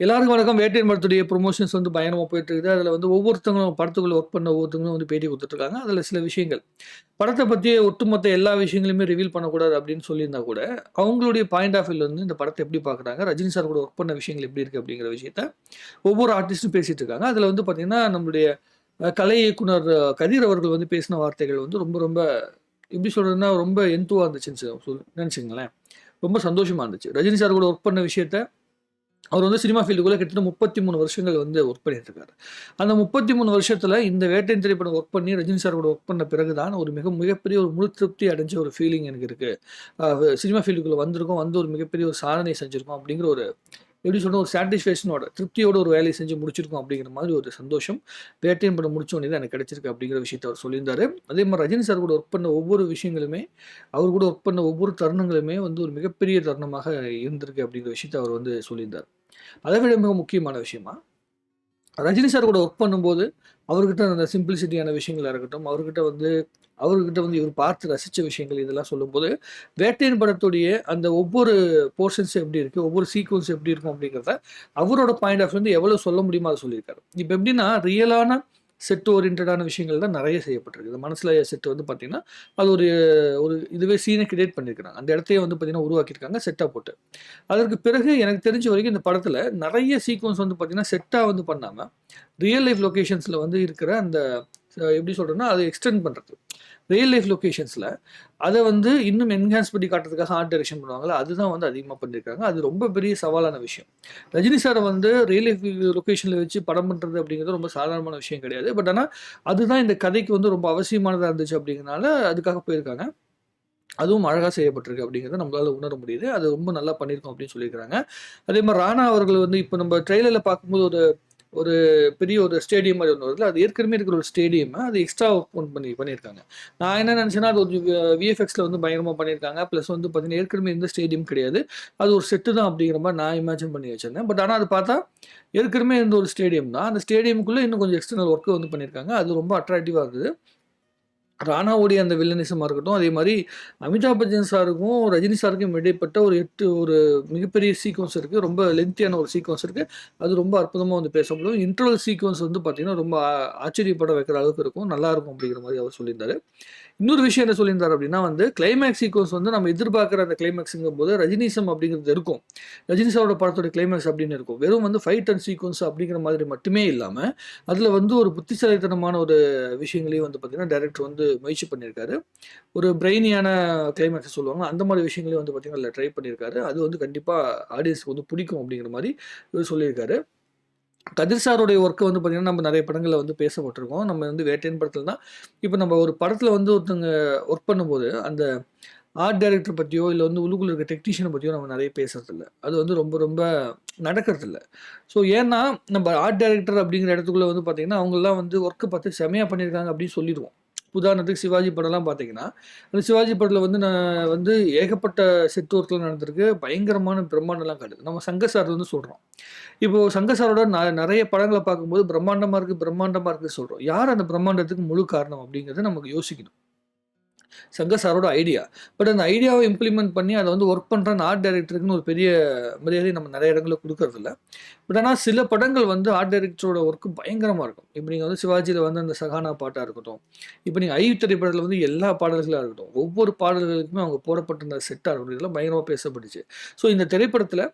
எல்லாருக்கும் வணக்கம். வேட்டையன் படத்துடைய ப்ரொமோஷன்ஸ் வந்து பயங்கரமா போயிட்டு இருக்குது. அதில வந்து ஒவ்வொருத்தவங்களும் படத்துக்குள்ள ஒர்க் பண்ண ஒவ்வொருத்தவங்களும் வந்து பேட்டி குடுத்துட்டு இருக்காங்க. அதில சில விஷயங்கள், படத்த பத்திய ஒட்டுமொத்த எல்லா விஷயங்களையுமே ரிவீல் பண்ணக்கூடாது அப்படின்னு சொல்லியிருந்தா கூட, அவங்களுடைய பாயிண்ட் ஆஃப் வியூல வந்து இந்த படத்த எப்படி பார்க்குறாங்க, ரஜினி சார் கூட ஒர்க் பண்ண விஷயங்கள் எப்படி இருக்கு அப்படிங்கிற விஷயத்த ஒவ்வொரு ஆர்டிஸ்ட்டும் பேசிட்டு இருக்காங்க. அதில வந்து பார்த்தீங்கன்னா, நம்மளுடைய கலை இயக்குனர் கதிர் அவர்கள் வந்து பேசின வார்த்தைகள் வந்து ரொம்ப ரொம்ப எப்படி சொல்றதுன்னா, ரொம்ப என்துவா இருந்துச்சுன்னு நெனச்சுக்கங்களேன். ரொம்ப சந்தோஷமா இருந்துச்சு. ரஜினி சார் கூட ஒர்க் பண்ண விஷயத்த அவர் வந்து சினிமா ஃபீல்டுக்குள்ள கிட்டத்தட்ட 33 வருஷங்கள் வந்து ஒர்க் பண்ணிட்டு இருக்காரு. அந்த 33 வருஷத்துல இந்த வேட்டையன் திரைப்படம் ஒர்க் பண்ணி ரஜினி சார் கூட ஒர்க் பண்ண பிறகு தான் ஒரு மிகப்பெரிய ஒரு முழு திருப்தி அடைஞ்ச ஒரு ஃபீலிங் எனக்கு இருக்கு. சினிமா ஃபீல்டுக்குள்ள வந்திருக்கோம். வந்து ஒரு மிகப்பெரிய ஒரு சாதனை செஞ்சிருக்கோம் அப்படிங்கிற ஒரு எப்படி சொல்றது, ஒரு சாட்டிஸ்ஃபேக்ஷனோட திருப்தியோட ஒரு வேலைய செஞ்சு முடிச்சிருக்கோம் அப்படிங்கிற மாதிரி ஒரு சந்தோஷம் வேட்டையன் படம் முடிச்ச உடனே தான் எனக்கு கிடைச்சிருக்கு அப்படிங்கிற விஷயத்த அவர் சொல்லியிருந்தாரு. அதே மாரி ரஜினி சார் கூட ஒர்க் பண்ண ஒவ்வொரு விஷயங்களுமே, அவர் கூட ஒர்க் பண்ண ஒவ்வொரு தருணங்களுமே வந்து ஒரு மிகப்பெரிய தருணமாக இருந்திருக்கு அப்படிங்கிற விஷயத்த அவர் வந்து சொல்லியிருந்தார். அதை விட மிக முக்கியமான விஷயமா, ரஜினி சார் கூட ஒர்க் பண்ணும்போது, அவர்கிட்ட அந்த சிம்பிளிசிட்டியான விஷயங்களா இருக்கட்டும், அவர்கிட்ட வந்து இவர் பார்த்து ரசிச்ச விஷயங்கள் இதெல்லாம் சொல்லும்போது, வேட்டையன் படத்துடைய அந்த ஒவ்வொரு போர்ஷன்ஸ் எப்படி இருக்கு, ஒவ்வொரு சீக்வென்ஸ் எப்படி இருக்கும் அப்படிங்கிறத, அவரோட பாயிண்ட் ஆஃப் வந்து எவ்வளோ சொல்ல முடியுமோ அத சொல்லியிருக்காரு. இப்ப எப்படின்னா, ரியலான செட் ஓரியன்டடான விஷயங்கள் தான் நெறைய செய்யப்பட்டிருக்கு. இந்த மனசுல செட் வந்து பார்த்தீங்கன்னா, அது ஒரு ஒரு இதுவே சீன கிரியேட் பண்ணியிருக்கிறாங்க. அந்த இடத்தையே வந்து பார்த்தீங்கன்னா உருவாக்கியிருக்காங்க செட்டா போட்டு. அதற்கு பிறகு எனக்கு தெரிஞ்ச வரைக்கும் இந்த படத்துல நெறைய சீக்வென்ஸ் வந்து பார்த்தீங்கன்னா, செட்டா வந்து பண்ணாம, ரியல் லைஃப் லொகேஷன்ஸ்ல வந்து இருக்கிற அந்த எப்படி சொல்றதுன்னா, அத எக்ஸ்டெண்ட் பண்றது. ரியல் லைஃப் லொகேஷன்ஸ்ல அத வந்து இன்னும் என்ஹான்ஸ் பண்ணி காட்டுறதுக்காக ஆர்ட் டைரக்ஷன் பண்ணுவாங்கல்ல, அதுதான் வந்து அதிகமா பண்ணியிருக்காங்க. அது ரொம்ப பெரிய சவாலான விஷயம். ரஜினி சார வந்து ரியல் லைஃப் லொகேஷன்ல வச்சு படம் பண்றது அப்படிங்கிறது ரொம்ப சாதாரணமான விஷயம் கிடையாது. பட் ஆனா, அதுதான் இந்த கதைக்கு வந்து ரொம்ப அவசியமானதா இருந்துச்சு அப்படிங்கிறனால, அதுக்காக போயிருக்காங்க. அதுவும் அழகா செய்யப்பட்டிருக்கு அப்படிங்கிறத நம்மளால உணர முடியுது. அது ரொம்ப நல்லா பண்ணியிருக்கோம் அப்படின்னு சொல்லியிருக்கிறாங்க. அதே மாரி ராணா அவர்கள் வந்து இப்ப நம்ம ட்ரெய்லர்ல பார்க்கும்போது ஒரு ஒரு பெரிய ஒரு ஸ்டேடியம் மாரி ஒண்ணு வருதுல்ல, அது ஏற்கனவே இருக்கிற ஒரு ஸ்டேடியம்ம அது எக்ஸ்ட்ரா ஒர்க் பண்ணியிருக்காங்க. நான் என்ன நெனச்சேன்னா, அது ஒரு விஎஃப்எக்ஸ்ல வந்து பயங்கரமா பண்ணியிருக்காங்க. பிளஸ் வந்து பார்த்தீங்கன்னா, ஏற்கனவே இருந்த ஸ்டேடியம் கிடையாது. அது ஒரு செட்டு தான் அப்படிங்கிற மாரி நான் இமேஜின் பண்ணி வச்சிருந்தேன். பட் ஆனா அது பார்த்தா, ஏற்கனவே இருந்த ஒரு ஸ்டேடியம் தான். அந்த ஸ்டேடியம்க்குள்ள இன்னும் கொஞ்சம் எக்ஸ்டர்னல் ஒர்க் வந்து பண்ணியிருக்காங்க. அது ரொம்ப அட்ராக்டிவா இருந்தது. ராணாவுடைய அந்த வில்லனிசமா இருக்கட்டும், அதே மாரி அமிதாப் பச்சன் சாருக்கும், ரஜினி சாருக்கும் இடைப்பட்ட ஒரு மிகப்பெரிய சீக்வென்ஸ் இருக்கு. ரொம்ப லென்த்தியான ஒரு சீக்வென்ஸ் இருக்கு. அது ரொம்ப அற்புதமா வந்து பேசப்படும். இன்டர்வல் சீக்வென்ஸ் வந்து பார்த்தீங்கன்னா, ரொம்ப ஆச்சரியப்பட வைக்கிற அளவுக்கு இருக்கும். நல்லாருக்கும் அப்படிங்கிற மாரி அவர் சொல்லியிருந்தாரு. இன்னொரு விஷயம் என்ன சொல்லியிருந்தாரு அப்படின்னா வந்து, கிளைமாக்ஸ் சீக்வென்ஸ் வந்து நம்ம எதிர்பார்க்குற அந்த கிளைமாக்ஸ்ங்கும்போது ரஜினிசம் அப்படிங்கிறது இருக்கும். ரஜினி சாரோட படத்தோட கிளைமாக்ஸ் அப்படின்னு இருக்கும். வெறும் வந்து ஃபைட் அண்ட் சீக்வென்ஸ் அப்படிங்கிற மாதிரி மட்டுமே இல்லாம, அதுல வந்து ஒரு புத்திசாலித்தனமான ஒரு விஷயங்களையும் வந்து பார்த்தீங்கன்னா, டைரக்டர் வந்து முயற்சி பண்ணியிருக்காரு. ஒரு பிரெய்னியான கிளைமாக்ஸ் சொல்லுவாங்க. அந்த மாரி விஷயங்களையும் வந்து பார்த்தீங்கன்னா, அதில ட்ரை பண்ணியிருக்காரு. அது வந்து கண்டிப்பா ஆடியன்ஸ்க்கு வந்து பிடிக்கும் அப்படிங்கிற மாரி இவரு சொல்லியிருக்காரு. கதிர் சாருடைய ஒர்க்க வந்து பார்த்தீங்கன்னா, நம்ம நெறைய படங்கள்ல வந்து பேசப்பட்டுருக்கோம். நம்ம வந்து வேட்டையன் படத்துல தான் இப்ப நம்ம ஒரு படத்துல வந்து ஒருத்தவங்க ஒர்க் பண்ணும்போது, அந்த ஆர்ட் டைரக்டர் பத்தியோ, இல்ல வந்து உள்ளுக்குள்ள இருக்க டெக்னீஷியன பத்தியோ நம்ம நெறைய பேசுறதில்ல. அது வந்து ரொம்ப ரொம்ப நடக்கறதில்ல. ஸோ ஏன்னா, நம்ம ஆர்ட் டைரக்டர் அப்படிங்கிற இடத்துக்குள்ள வந்து பார்த்தீங்கன்னா, அவங்கலாம் வந்து ஒர்க்க பார்த்து செம்மையா பண்ணியிருக்காங்க அப்படின்னு சொல்லிருவோம். உதாரணத்துக்கு சிவாஜி படம்லாம் பார்த்தீங்கன்னா, அந்த சிவாஜி படத்துல வந்து நான் வந்து ஏகப்பட்ட செட் ஒர்க்லாம் நடந்திருக்கு. பயங்கரமான பிரம்மாண்டம்லாம் காட்டுது. நம்ம சங்கர் சார் வந்து சொல்றோம். இப்போ சங்கர் சாரோட நெறைய படங்கள பார்க்கும்போது பிரம்மாண்டமா இருக்கு, பிரம்மாண்டமா இருக்குன்னு சொல்றோம். யார் அந்த பிரம்மாண்டத்துக்கு முழு காரணம் அப்படிங்கிறத நமக்கு யோசிக்கணும். சங்கர் சாரோட ஐடியா. பட் அந்த ஐடியாவ இம்ப்ளிமெண்ட் பண்ணி அத வந்து ஒர்க் பண்ற அந்த ஆர்ட் டைரக்டருக்குன்னு ஒரு பெரிய மரியாதைய நம்ம நெறைய இடங்கள்ல குடுக்கறதில்ல. பட் ஆனா சில படங்கள் வந்து ஆர்ட் டைரக்டரோட ஒர்க் பயங்கரமா இருக்கும். இப்ப நீங்க வந்து சிவாஜில வந்து அந்த சகானா பாட்டா இருக்கட்டும். இப்ப நீங்க ஐ திரைப்படத்துல வந்து எல்லா பாடல்களா இருக்கட்டும். ஒவ்வொரு பாடல்களுக்குமே அவங்க போடப்பட்ட அந்த செட்டா இருக்கட்டும். இதெல்லாம் பயங்கரமா பேசப்பட்டுச்சு. ஸோ இந்த திரைப்படத்துல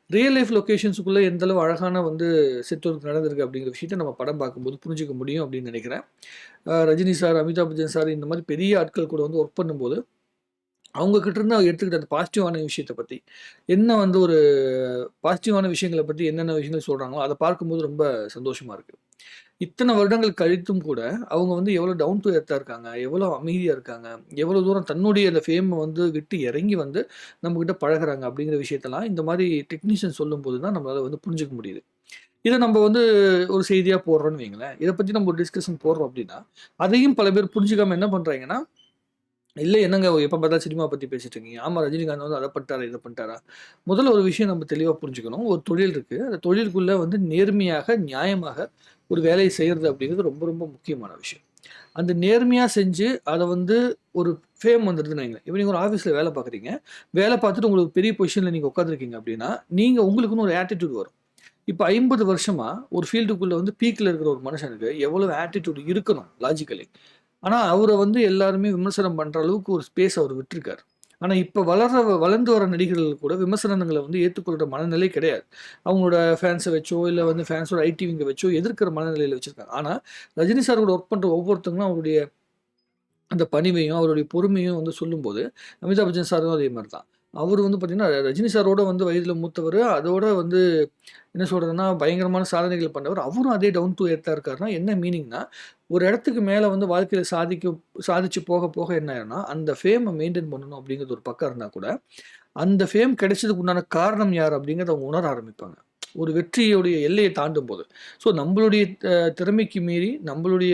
ரியல் லைஃப் லொகேஷன்ஸ்க்குள்ள எந்த அளவு அழகான வந்து செட் ஒர்க் நடந்திருக்கு அப்படிங்கிற விஷயத்த நம்ம படம் பார்க்கும்போது புரிஞ்சுக்க முடியும் அப்படின்னு நெனைக்கிறேன். ரஜினி சார், அமிதாப் பச்சன் சார் இந்த மாரி பெரிய ஆட்கள் கூட வந்து ஒர்க் பண்ணும்போது, அவங்க கிட்ட இருந்து எடுத்துக்கிட்ட அந்த பாசிட்டிவான விஷயத்த பத்தி, என்ன வந்து ஒரு பாசிட்டிவான விஷயங்கள பத்தி என்னென்ன விஷயங்கள் சொல்றாங்களோ, அத பார்க்கும்போது ரொம்ப சந்தோஷமா இருக்கு. இத்தன வருடங்கள் கழித்தும் கூட, அவங்க வந்து எவ்வளோ டவுன் டூ எர்த்தா இருக்காங்க, எவ்வளோ அமைதியா இருக்காங்க, எவ்வளோ தூரம் தன்னுடைய அந்த ஃபேம வந்து விட்டு இறங்கி வந்து நம்மகிட்ட பழகுறாங்க அப்படிங்கிற விஷயத்தெல்லாம் இந்த மாரி டெக்னீஷியன் சொல்லும்போது தான் நம்மளால வந்து புரிஞ்சுக்க முடியுது. இத நம்ம வந்து ஒரு செய்தியா போடுறோம்னு வைங்களேன். இத பத்தி நம்ம ஒரு டிஸ்கஷன் போடுறோம் அப்படின்னா, அதையும் பல பேர் புரிஞ்சுக்காம என்ன பண்றாங்கன்னா, "இல்ல என்னங்க எப்ப பார்த்தாலும் சினிமா பத்தி பேசிட்டு இருக்கீங்க. ஆமா ரஜினிகாந்த் வந்து அத பண்ணிட்டாரா, இத பண்ணிட்டாரா?" முதல்ல ஒரு விஷயம் நம்ம தெளிவா புரிஞ்சுக்கணும். ஒரு தொழில் இருக்கு. அந்த தொழிலுக்குள்ள வந்து நேர்மையாக, நியாயமாக ஒரு வேலைய செய்றது அப்படிங்கிறது ரொம்ப ரொம்ப முக்கியமான விஷயம். அந்த நேர்மையா செஞ்சு அத வந்து ஒரு ஃபேம் வந்துருதுன்னு வைங்களேன். இப்ப நீங்க ஒரு ஆஃபீஸ்ல வேல பார்க்குறீங்க. வேல பார்த்துட்டு உங்களுக்கு பெரிய பொசிஷன்ல நீங்க உட்கார்ந்துருக்கீங்க அப்படின்னா, நீங்க உங்களுக்குன்னு ஒரு ஆட்டிட்யூட் வரும். இப்ப 50 வருஷமா ஒரு ஃபீல்டுக்குள்ள வந்து பீக்ல இருக்கிற ஒரு மனுஷனுக்கு எவ்வளவு ஆட்டிட்யூட் இருக்கணும் லாஜிக்கலி. ஆனா, அவர வந்து எல்லாருமே விமர்சனம் பண்ற அளவுக்கு ஒரு ஸ்பேஸ் அவர் விட்டுருக்காரு. ஆனா, இப்ப வளர்ந்து வர நடிகர்கள் கூட விமர்சனங்கள வந்து ஏத்துக்கொள்ற மனநிலை கிடையாது. அவங்களோட ஃபேன்ஸ வச்சோ, இல்ல வந்து ஃபேன்ஸோட ஐடி விங்க வச்சோ எதிர்க்கிற மனநிலையில வச்சிருக்காங்க. ஆனா, ரஜினி சார் கூட ஒர்க் பண்ற ஒவ்வொருத்தவங்களும் அவருடைய அந்த பணிவையும், அவருடைய பொறுமையும் வந்து சொல்லும்போது, அமிதாப் பச்சன் சாரும் அதே மாரி தான். அவரு வந்து பார்த்தீங்கன்னா, ரஜினி சாரோட வந்து வயதில மூத்தவரு. அதோட வந்து என்ன சொல்றதுன்னா, பயங்கரமான சாதனைகள் பண்ணவர். அவரும் அதே டவுன் டூ எர்த்தா இருக்காருன்னா, என்ன மீனிங்னா, ஒரு இடத்துக்கு மேல வந்து வாழ்க்கையில சாதிச்சு போக போக என்ன ஆயிரும்னா, அந்த ஃபேம மெயின்டெயின் பண்ணணும் அப்படிங்கிறது ஒரு பக்கம் இருந்தா கூட, அந்த ஃபேம் கிடைச்சதுக்கு உண்டான காரணம் யார் அப்படிங்கிறத அவங்க உணர ஆரம்பிப்பாங்க. ஒரு வெற்றியுடைய எல்லைய தாண்டும்போது. ஸோ நம்மளுடைய திறமைக்கு மீறி, நம்மளுடைய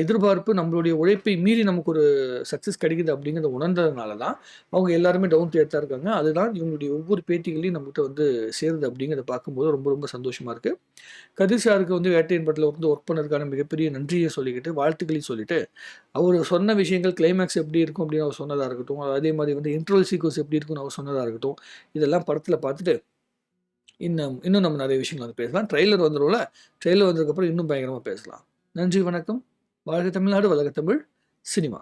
எதிர்பார்ப்பு, நம்மளுடைய உழைப்பை மீறி நமக்கு ஒரு சக்சஸ் கிடைக்குது அப்படிங்கிறத உணர்ந்ததுனால தான், அவங்க எல்லாருமே டவுன் டூ எர்த்தா இருக்காங்க. அதுதான் இவங்களுடைய ஒவ்வொரு பேட்டிகள்லயும் நம்மகிட்ட வந்து சேருது அப்படிங்கிறத பார்க்கும்போது ரொம்ப ரொம்ப சந்தோஷமா இருக்கு. கதிர் சாருக்கு வந்து வேட்டையன் படத்துல வந்து ஒர்க் பண்ணதுக்கான மிகப்பெரிய நன்றிய சொல்லிக்கிட்டு, வாழ்த்துக்களையும் சொல்லிட்டு, அவரு சொன்ன விஷயங்கள் கிளைமாக்ஸ் எப்படி இருக்கும் அப்படின்னு அவர் சொன்னதா இருக்கட்டும், அதே மாரி வந்து இன்டர்வல் சீக்வென்ஸ் எப்படி இருக்கும்னு அவர் சொன்னதா இருக்கட்டும், இதெல்லாம் படத்துல பார்த்துட்டு, இன்னும் இன்னும் நம்ம நெறைய விஷயங்கள் வந்து பேசலாம். ட்ரெய்லர் வந்துரும்ல, ட்ரெய்லர் வந்ததுக்கப்புறம் இன்னும் பயங்கரமா பேசலாம். நன்றி, வணக்கம். வாழ்க தமிழ்நாடு! வளர்க தமிழ் சினிமா!